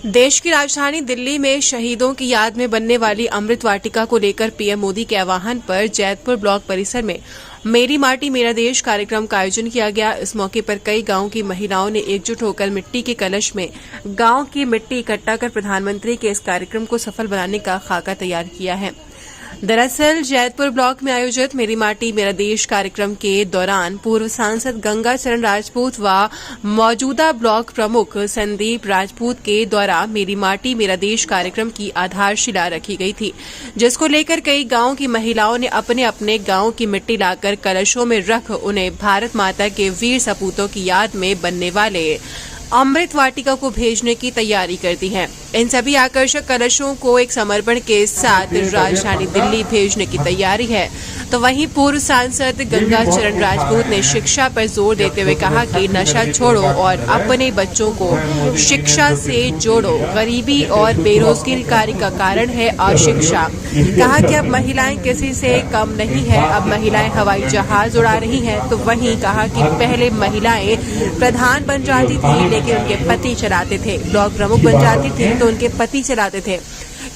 देश की राजधानी दिल्ली में शहीदों की याद में बनने वाली अमृत वाटिका को लेकर पीएम मोदी के आह्वान पर जैतपुर ब्लॉक परिसर में मेरी माटी मेरा देश कार्यक्रम का आयोजन किया गया। इस मौके पर कई गांव की महिलाओं ने एकजुट होकर मिट्टी के कलश में गांव की मिट्टी इकट्ठा कर प्रधानमंत्री के इस कार्यक्रम को सफल बनाने का खाका तैयार किया है। दरअसल जैतपुर ब्लॉक में आयोजित मेरी माटी मेरा देश कार्यक्रम के दौरान पूर्व सांसद गंगा चरण राजपूत व मौजूदा ब्लॉक प्रमुख संदीप राजपूत के द्वारा मेरी माटी मेरा देश कार्यक्रम की आधारशिला रखी गई थी, जिसको लेकर कई गांव की महिलाओं ने अपने अपने गांव की मिट्टी लाकर कलशों में रख उन्हें भारत माता के वीर सपूतों की याद में बनने वाले अमृत वाटिका को भेजने की तैयारी कर दी है। इन सभी आकर्षक कलशों को एक समर्पण के साथ राजधानी दिल्ली भेजने की तैयारी है। तो वहीं पूर्व सांसद गंगा चरण राजपूत ने शिक्षा पर जोर देते हुए कहा कि नशा छोड़ो और अपने बच्चों को शिक्षा से जोड़ो। गरीबी और बेरोजगारी का कारण है अशिक्षा। कहा कि अब महिलाएं किसी से कम नहीं है, अब महिलाएं हवाई जहाज उड़ा रही हैं। तो वहीं कहा कि पहले महिलाएं प्रधान बन जाती थी लेकिन उनके पति चलाते थे, ब्लॉक प्रमुख बन जाती थी तो उनके पति चलाते थे।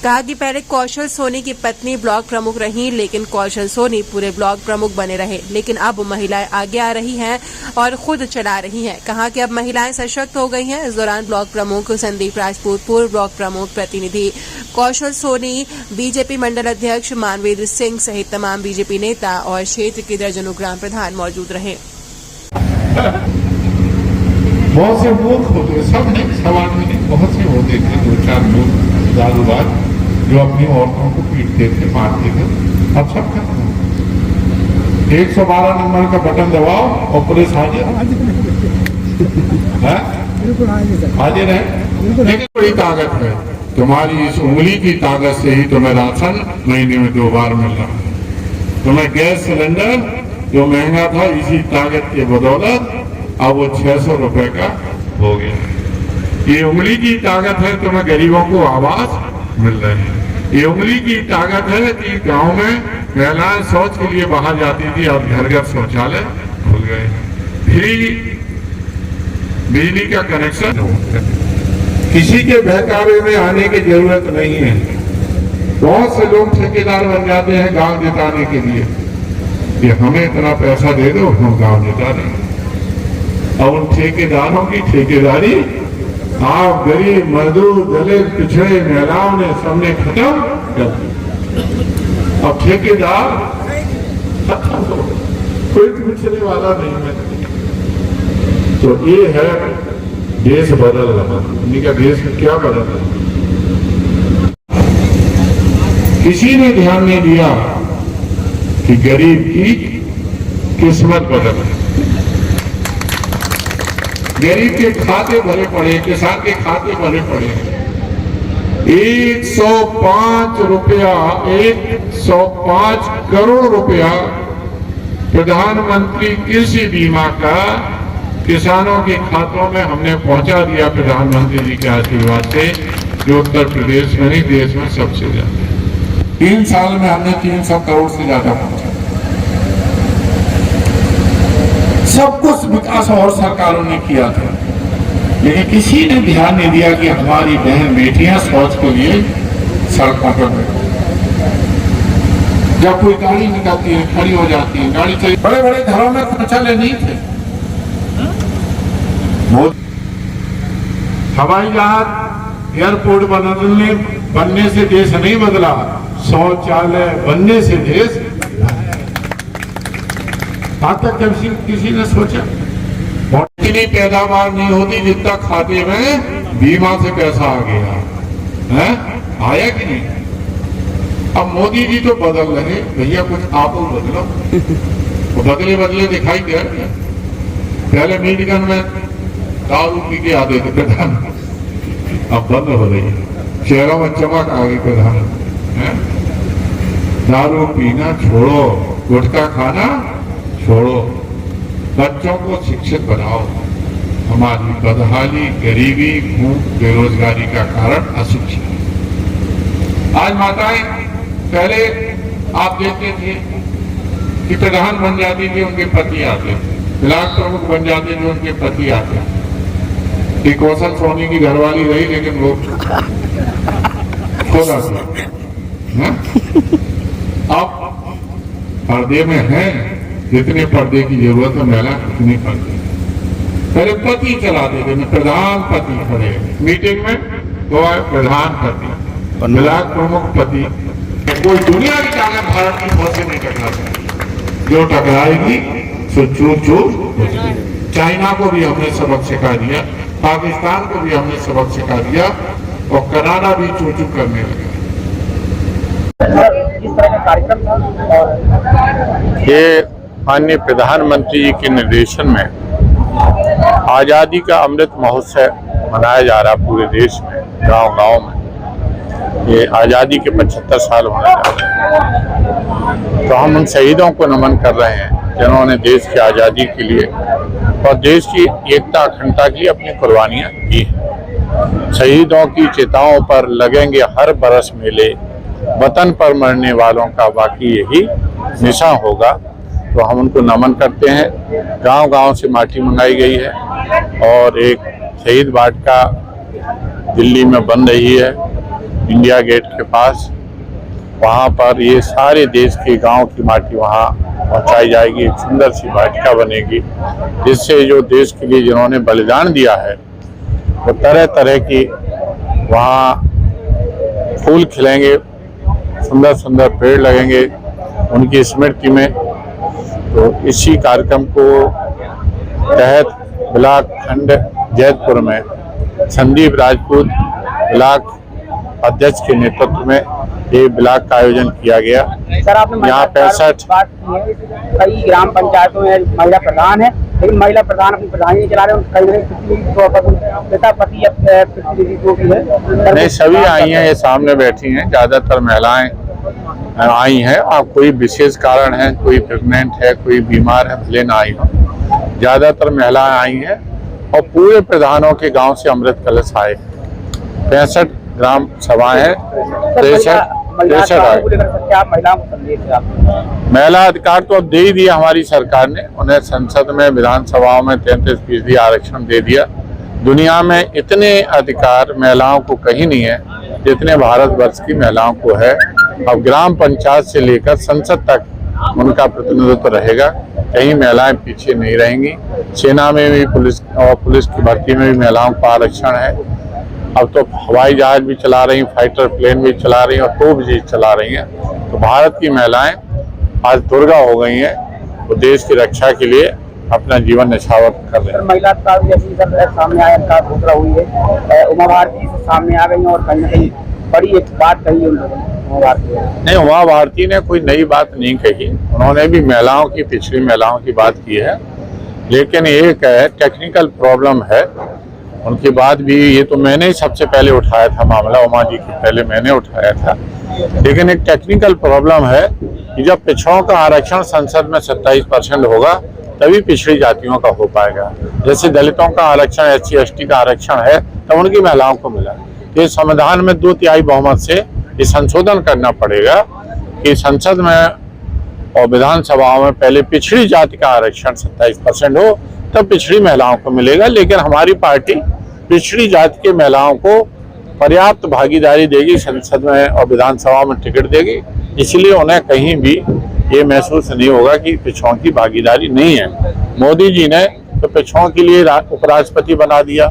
कहा कि पहले कौशल सोनी की पत्नी ब्लॉक प्रमुख रही लेकिन कौशल सोनी पूरे ब्लॉक प्रमुख बने रहे, लेकिन अब महिलाएं आगे आ रही हैं और खुद चला रही हैं। कहा कि अब महिलाएं सशक्त हो गई हैं। इस दौरान ब्लॉक प्रमुख संदीप राजपूत, पूर्व ब्लॉक प्रमुख प्रतिनिधि कौशल सोनी, बीजेपी मंडल अध्यक्ष मानवेंद्र सिंह सहित तमाम बीजेपी नेता और क्षेत्र के दर्जनों ग्राम प्रधान मौजूद रहे। बहुत से मूर्ख होते, सब नहीं, समाज में नहीं, बहुत से होते थे दो चार लोग दारूबाज जो अपनी औरतों को पीटते थे, मारते थे। अब सब खत्म हो। 112 नंबर का बटन दबाओ और पुलिस हाजिर हाजिर है। लेकिन बड़ी ताकत है तुम्हारी इस उंगली की ताकत से ही तुम्हें राशन महीने में 2 बार मिल रहा है। तुम्हें गैस सिलेंडर जो महंगा था इसी ताकत के बदौलत अब वो 600 रुपए का हो गया। ये उंगली की ताकत है, तुम्हें गरीबों को आवास मिल रहे हैं। ये उंगली की ताकत है कि गांव में महिलाएं शौच के लिए बाहर जाती थी, अब घर घर शौचालय खुल गए। फ्री बिजली का कनेक्शन, किसी के बहकावे में आने की जरूरत नहीं है। बहुत से लोग ठेकेदार बन जाते हैं गांव जिताने के लिए कि हमें इतना पैसा दे दो, हम गांव जिता देंगे। और उन ठेकेदारों की ठेकेदारी आप गरीब, मजदूर, दलित, पिछड़े, महिलाओं ने सबने खत्म कर दी। अब ठेकेदार खत्म हो, कोई पूछने वाला नहीं है। तो ये है देश बदल रहा। इनका देश में क्या बदल रहा? किसी ने ध्यान नहीं दिया कि गरीब की किस्मत बदल रही। गरीब के खाते भरे पड़े, किसान के खाते भरे पड़े। 105 रुपया, 105 करोड़ रुपया प्रधानमंत्री कृषि बीमा का किसानों के खातों में हमने पहुंचा दिया प्रधानमंत्री जी के आशीर्वाद से, जो उत्तर प्रदेश में नहीं देश में सबसे ज्यादा। 3 साल में हमने 300 करोड़ से ज्यादा पहुंचा। सब कुछ विकास और सरकारों ने किया था, लेकिन किसी ने ध्यान नहीं दिया कि हमारी बहन बेटियां शौच के लिए सड़कों पर बैठी। जब कोई गाड़ी निकलती है, खड़ी हो जाती है, गाड़ी चली। बड़े बड़े घरों में शौचालय नहीं थे। हवाई जहाज, एयरपोर्ट बनने से देश नहीं बदला, शौचालय बनने से देश। आज तक किसी ने सोचा इतनी पैदावार नहीं होती जितना खाते में बीमा से पैसा आ गया है, आया कि नहीं? अब मोदी जी तो बदल रहे, भैया कुछ आप बदलो। तो बदले बदले दिखाई दे रहे। पहले मीटिंग में दारू पी के आते थे प्रधान, अब बंद हो रही है। शहरों में चमक आ गई प्रधान। दारू पीना छोड़ो, गुटखा खाना छोड़ो, बच्चों को शिक्षित बनाओ। हमारी बदहाली, गरीबी, भूख, बेरोजगारी का कारण अशिक्षा। आज माताएं, पहले आप देखते थे कि प्रधान बन जाती थी, उनके पति आते थे, ब्लॉक प्रमुख बन जाते थे, उनके पति आते थे। कि कौशल सोनी की घरवाली रही लेकिन वो खुद आती है। अब पर्दे में है जितने पर्दे की जरूरत है महिला उतने पर्दे। पहले पति चला देते हैं, प्रधान पति खड़े मीटिंग में तो है प्रधान पति, ब्लॉक प्रमुख पति। कोई दुनिया की ताकत भारत की फौज से नहीं टकरा सकती, जो टकराएगी सो चूर चूर हो जाएगी। चाइना को भी हमने सबक सिखा दिया, पाकिस्तान को भी हमने सबक सिखा दिया और कनाडा भी चूर चूर करने लगा। इस तरह का कार्यक्रम था और ये माननीय प्रधानमंत्री जी के निर्देशन में आज़ादी का अमृत महोत्सव मनाया जा रहा पूरे देश में, गांव-गांव में। ये आज़ादी के 75 साल होने जा रहे हैं, तो हम उन शहीदों को नमन कर रहे हैं जिन्होंने देश की आज़ादी के लिए और देश की एकता अखंडता के लिए अपनी कुर्बानियाँ दी हैं। शहीदों की चिताओं पर लगेंगे हर बरस मेले, वतन पर मरने वालों का बाकी यही निशान होगा। तो हम उनको नमन करते हैं। गांव-गांव से माटी मंगाई गई है और एक शहीद वाटिका दिल्ली में बन रही है, इंडिया गेट के पास। वहां पर ये सारे देश के गांव की माटी वहां पहुंचाई जाएगी। एक सुंदर सी वाटिका बनेगी जिससे जो देश के लिए जिन्होंने बलिदान दिया है वो तरह तरह की वहाँ फूल खिलेंगे, सुंदर सुंदर पेड़ लगेंगे उनकी स्मृति में। तो इसी कार्यक्रम को तहत ब्लॉक खंड जैतपुर में संदीप राजपूत ब्लॉक अध्यक्ष के नेतृत्व में ये ब्लॉक का आयोजन किया गया। सर आपने यहाँ 65 बात की है, कई ग्राम पंचायतों में महिला प्रधान है लेकिन महिला प्रधान अपनी प्रधानी नहीं चला रहे, पिता पति जो भी है नहीं, सभी आई हैं, ये सामने बैठी हैं, ज्यादातर महिलाएं आई हैं। और कोई विशेष कारण है, कोई प्रेग्नेंट है, कोई बीमार है, भले ना आई हो, ज्यादातर महिलाएं आई हैं। और पूरे प्रधानों के गांव से अमृत कलश आए। 65 ग्राम सभाएं हैं, 63 महिला अधिकार तो अब दे ही दिया हमारी सरकार ने। उन्हें संसद में विधानसभाओं में 33% आरक्षण दे दिया। दुनिया में इतने अधिकार महिलाओं को कहीं नहीं है जितने भारतवर्ष की महिलाओं को है। अब ग्राम पंचायत से लेकर संसद तक उनका प्रतिनिधित्व रहेगा, कहीं महिलाएं पीछे नहीं रहेंगी। सेना में भी पुलिस की भर्ती में भी महिलाओं का आरक्षण है। अब तो हवाई जहाज भी चला रही, फाइटर प्लेन भी चला रही और तोप भी चला रही हैं। तो भारत की महिलाएं आज दुर्गा हो गई हैं, वो देश की रक्षा के लिए अपना जीवन न्यौछावर कर रहे हैं। महिला सामने आया घोषणा हुई है, उमा भारती सामने आ गई और कहीं ना कहीं बड़ी एक बात कही है उन लोगों ने। नहीं, उमा भारती ने कोई नई बात नहीं कही, उन्होंने भी महिलाओं की, पिछड़ी महिलाओं की बात की है। लेकिन एक टेक्निकल प्रॉब्लम है उनकी बात भी। ये तो मैंने ही सबसे पहले उठाया था मामला, उमा जी के पहले मैंने उठाया था। लेकिन एक टेक्निकल प्रॉब्लम है कि जब पिछड़ों का आरक्षण संसद में 27% होगा तभी पिछड़ी जातियों का हो पाएगा। जैसे दलितों का आरक्षण, SC ST का आरक्षण है तब उनकी महिलाओं को मिला। ये संविधान में 2/3 बहुमत से ये संशोधन करना पड़ेगा कि संसद में और विधानसभाओं में पहले पिछड़ी जाति का आरक्षण 27% हो, तब पिछड़ी महिलाओं को मिलेगा। लेकिन हमारी पार्टी पिछड़ी जाति के महिलाओं को पर्याप्त भागीदारी देगी, संसद में और विधानसभा में टिकट देगी। इसलिए उन्हें कहीं भी ये महसूस नहीं होगा कि पिछड़ों की भागीदारी नहीं है। मोदी जी ने तो पिछड़ों के लिए उपराष्ट्रपति बना दिया,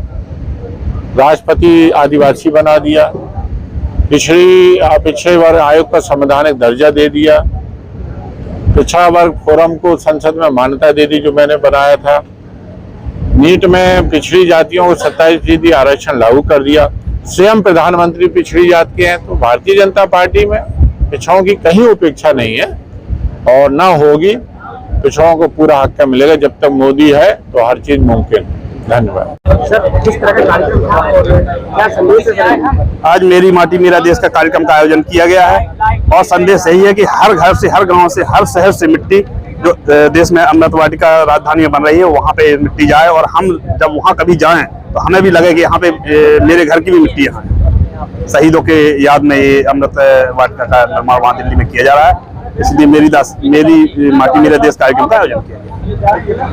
राष्ट्रपति आदिवासी बना दिया, पिछड़े वर्ग आयोग का संवैधानिक दर्जा दे दिया, पिछड़ा वर्ग फोरम को संसद में मान्यता दे दी जो मैंने बनाया था। नीट में पिछड़ी जातियों को 27% आरक्षण लागू कर दिया। स्वयं प्रधानमंत्री पिछड़ी जाति के हैं। तो भारतीय जनता पार्टी में पिछड़ों की कहीं उपेक्षा नहीं है और ना होगी। पिछड़ों को पूरा हक मिलेगा। जब तक मोदी है तो हर चीज मुमकिन है। धन्यवाद। सर, किस तरह का कार्यक्रम था और क्या संदेश है? आज मेरी माटी मेरा देश का कार्यक्रम का आयोजन किया गया है और संदेश यही है कि हर घर से, हर गांव से, हर शहर से मिट्टी जो देश में अमृत वाटिका राजधानी बन रही है वहाँ पे मिट्टी जाए और हम जब वहाँ कभी जाएं तो हमें भी लगे कि यहाँ पे मेरे घर की भी मिट्टी यहाँ है। शहीदों के याद में ये अमृत वाटिका का निर्माण वहाँ दिल्ली में किया जा रहा है। इसलिए मेरी माटी मेरा देश कार्यक्रम का आयोजन किया गया।